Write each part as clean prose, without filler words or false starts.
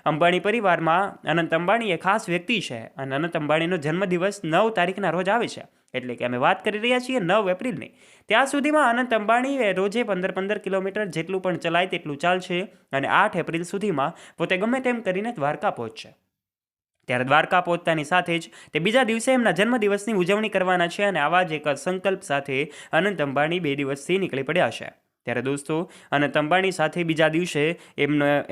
અંબાણી પરિવારમાં અનંત અંબાણી એ ખાસ વ્યક્તિ છે અને અનંત અંબાણીનો જન્મદિવસ 9 તારીખના રોજ આવે છે, એટલે કે અમે વાત કરી રહ્યા છીએ 9 એપ્રિલની. ત્યાં સુધીમાં અનંત અંબાણી રોજે 15 કિલોમીટર જેટલું પણ ચલાય તેટલું ચાલશે અને 8 એપ્રિલ સુધીમાં પોતે ગમે તેમ કરીને દ્વારકા પહોંચશે. ત્યારે દ્વારકા પહોંચતાની સાથે જ તે બીજા દિવસે એમના જન્મદિવસની ઉજવણી કરવાના છે અને આવા જ એક સંકલ્પ સાથે અનંત અંબાણી 2 દિવસથી નીકળી પડ્યા છે. ત્યારે દોસ્તો, અનંત અંબાણી સાથે બીજા દિવસે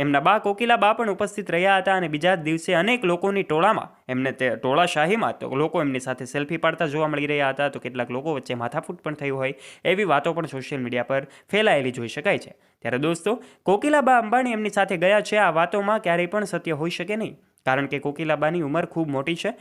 એમના બા કોકિલાબા પણ ઉપસ્થિત રહ્યા હતા અને બીજા દિવસે અનેક લોકોની ટોળામાં તે ટોળાશાહીમાં તો લોકો એમની સાથે સેલ્ફી પાડતા જોવા મળી રહ્યા હતા. તો કેટલાક લોકો વચ્ચે માથાફૂટ પણ થયું હોય એવી વાતો પણ સોશિયલ મીડિયા પર ફેલાયેલી જોઈ શકાય છે. ત્યારે દોસ્તો, કોકિલાબા અંબાણી એમની સાથે ગયા છે, આ વાતોમાં ક્યારેય પણ સત્ય હોઈ શકે નહીં, કારણ કે કોકિલાબાની ઉંમર ખૂબ મોટી છે.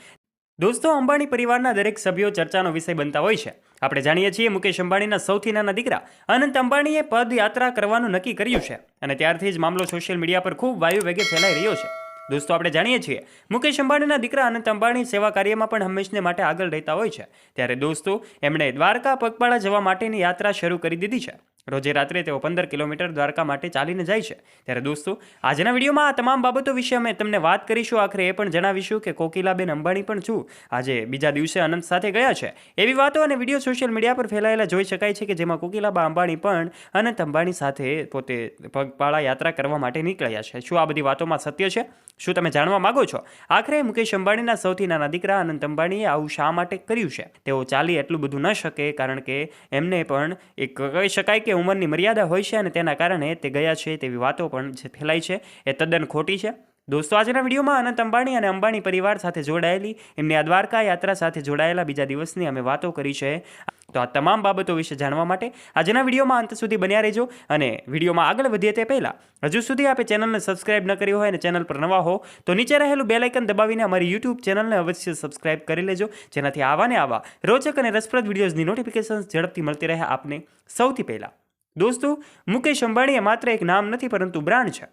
દોસ્તો, અંબાણી પરિવારના દરેક સભ્યો ચર્ચાનો વિષય બનતા હોય છે. આપણે જાણીએ છીએ મુકેશ અંબાણીના સૌથી નાના દીકરા અનંત અંબાણીએ પદયાત્રા કરવાનું નક્કી કર્યું છે અને ત્યારથી જ મામલો સોશિયલ મીડિયા પર ખૂબ વાયુ વેગે ફેલાઈ રહ્યો છે. દોસ્તો, આપણે જાણીએ છીએ મુકેશ અંબાણીના દીકરા અનંત અંબાણી સેવા કાર્યમાં પણ હંમેશને માટે આગળ રહેતા હોય છે. ત્યારે દોસ્તો, એમણે દ્વારકા પગપાળા જવા માટેની યાત્રા શરૂ કરી દીધી છે. રોજે રાત્રે તેઓ 15 કિલોમીટર દ્વારકા માટે ચાલીને જાય છે. ત્યારે દોસ્તો, આજના વિડીયોમાં આ તમામ બાબતો વિશે અમે તમને વાત કરીશું. આખરે એ પણ જણાવીશું કે કોકિલાબેન અંબાણી પણ આજે બીજા દિવસે અનંત સાથે ગયા છે એવી વાતો અને વિડીયો સોશિયલ મીડિયા પર ફેલાયેલા જોઈ શકાય છે કે જેમાં કોકિલાબા અંબાણી પણ અનંત અંબાણી સાથે પોતે પગપાળા યાત્રા કરવા માટે નીકળ્યા છે. શું આ બધી વાતોમાં સત્ય છે? શું તમે જાણવા માંગો છો? આખરે મુકેશ અંબાણીના સૌથી નાના દીકરા અનંત અંબાણીએ આવું શા માટે કર્યું છે? તેઓ ચાલી એટલું બધું ન શકે, કારણ કે એમને પણ એક કહી શકાય કે ઉંમરની મર્યાદા હોય છે અને તેના કારણે તે ગયા છે તેવી વાતો પણ જે ફેલાઈ છે એ તદ્દન ખોટી છે. દોસ્તો, આજના વિડીયોમાં અનંત અંબાણી અને અંબાણી પરિવાર સાથે જોડાયેલી એમની આ દ્વારકા યાત્રા સાથે જોડાયેલા બીજા દિવસની અમે વાતો કરી છે. તો આ તમામ બાબતો વિશે જાણવા માટે આજના વિડીયોમાં અંત સુધી બન્યા રહેજો. અને વિડીયોમાં આગળ વધીએ તે પહેલાં હજુ સુધી આપે ચેનલને સબસ્ક્રાઇબ ન કરી હોય અને ચેનલ પર નવા હો તો નીચે રહેલું બેલ આઇકન દબાવીને અમારી યુટ્યુબ ચેનલને અવશ્ય સબસ્ક્રાઇબ કરી લેજો, જેનાથી આવા રોચક અને રસપ્રદ વિડીયોઝની નોટિફિકેશન્સ ઝડપથી મળતી રહે આપને સૌથી પહેલાં. દોસ્તો, મુકેશ અંબાણી એ માત્ર એક નામ નથી પરંતુ બ્રાન્ડ છે.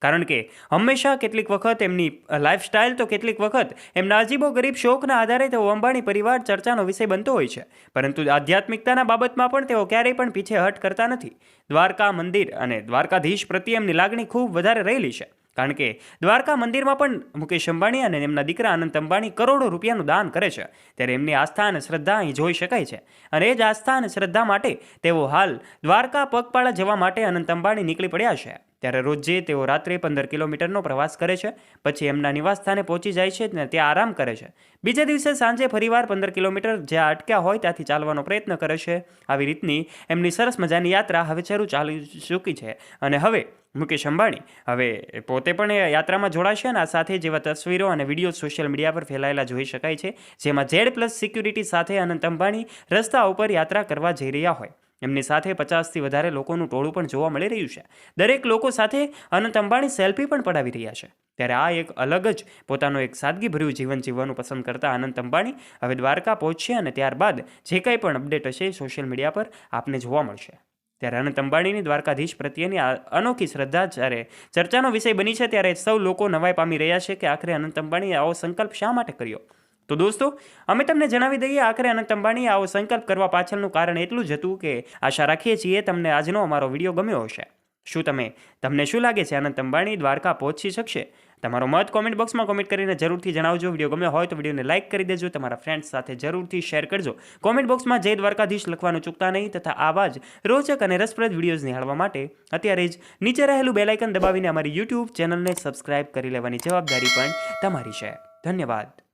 કારણ કે હંમેશા કેટલીક વખત એમની લાઇફસ્ટાઇલ તો કેટલીક વખત એમના અજીબો ગરીબ શોખના આધારે તેઓ અંબાણી પરિવાર ચર્ચાનો વિષય બનતો હોય છે, પરંતુ આધ્યાત્મિકતાના બાબતમાં પણ તેઓ ક્યારેય પણ પીછેહટ કરતા નથી. દ્વારકા મંદિર અને દ્વારકાધીશ પ્રત્યે એમની લાગણી ખૂબ વધારે રહેલી છે, કારણ કે દ્વારકા મંદિરમાં પણ મુકેશ અંબાણી અને એમના દીકરા અનંત અંબાણી કરોડો રૂપિયાનું દાન કરે છે. ત્યારે એમની આસ્થા અને શ્રદ્ધા અહીં જોઈ શકાય છે અને એ જ આસ્થા અને શ્રદ્ધા માટે તેઓ હાલ દ્વારકા પગપાળા જવા માટે અનંત અંબાણી નીકળી પડ્યા છે. ત્યારે રોજે તેઓ રાત્રે 15 કિલોમીટરનો પ્રવાસ કરે છે, પછી એમના નિવાસસ્થાને પહોંચી જાય છે અને ત્યાં આરામ કરે છે. બીજા દિવસે સાંજે ફરીવાર 15 કિલોમીટર જ્યાં અટક્યા હોય ત્યાંથી ચાલવાનો પ્રયત્ન કરે છે. આવી રીતની એમની સરસ મજાની યાત્રા હવે ચાલી ચૂકી છે અને હવે મુકેશ અંબાણી હવે પોતે પણ એ યાત્રામાં જોડાશે અને આ સાથે જેવા તસવીરો અને વિડીયો સોશિયલ મીડિયા પર ફેલાયેલા જોઈ શકાય છે, જેમાં Z+ સિક્યુરિટી સાથે અનંત અંબાણી રસ્તા ઉપર યાત્રા કરવા જઈ રહ્યા હોય. એમની સાથે 50થી વધારે લોકોનું ટોળું પણ જોવા મળી રહ્યું છે. દરેક લોકો સાથે અનંત અંબાણી સેલ્ફી પણ પડાવી રહ્યા છે. ત્યારે આ એક અલગ જ પોતાનું એક સાદગીભર્યું જીવન જીવવાનું પસંદ કરતા અનંત અંબાણી હવે દ્વારકા પહોંચશે અને ત્યારબાદ જે કંઈ પણ અપડેટ હશે સોશિયલ મીડિયા પર આપને જોવા મળશે. ત્યારે અનંત અંબાણીની દ્વારકાધીશ પ્રત્યેની આ અનોખી શ્રદ્ધા જ્યારે ચર્ચાનો વિષય બની છે, ત્યારે સૌ લોકો નવાઈ પામી રહ્યા છે કે આખરે અનંત અંબાણીએ આવો સંકલ્પ શા માટે કર્યો. તો દોસ્તો, અમે તમને જણાવી દઈએ, આખરે અનંત અંબાણીએ આવો સંકલ્પ કરવા પાછળનું કારણ એટલું જ હતું કે આશા રાખીએ છીએ તમને આજનો અમારો વિડીયો ગમ્યો હશે. તમને શું લાગે છે, અનંત અંબાણી દ્વારકા પહોંચી શકશે? તમારો મત કોમેન્ટ બોક્સમાં કોમેન્ટ કરીને જરૂરથી જણાવજો. વિડીયો ગમ્યો હોય તો વિડીયોને લાઇક કરી દેજો, તમારા ફ્રેન્ડ્સ સાથે જરૂરથી શેર કરજો. કોમેન્ટ બોક્સમાં જય દ્વારકાધીશ લખવાનું ચૂકતા નહીં તથા આવા જ રોચક અને રસપ્રદ વિડીયોઝ નિહાળવા માટે અત્યારે જ નીચે રહેલું બેલ આઇકન દબાવીને અમારી યુટ્યુબ ચેનલને સબસ્ક્રાઇબ કરી લેવાની જવાબદારી પણ તમારી છે. ધન્યવાદ.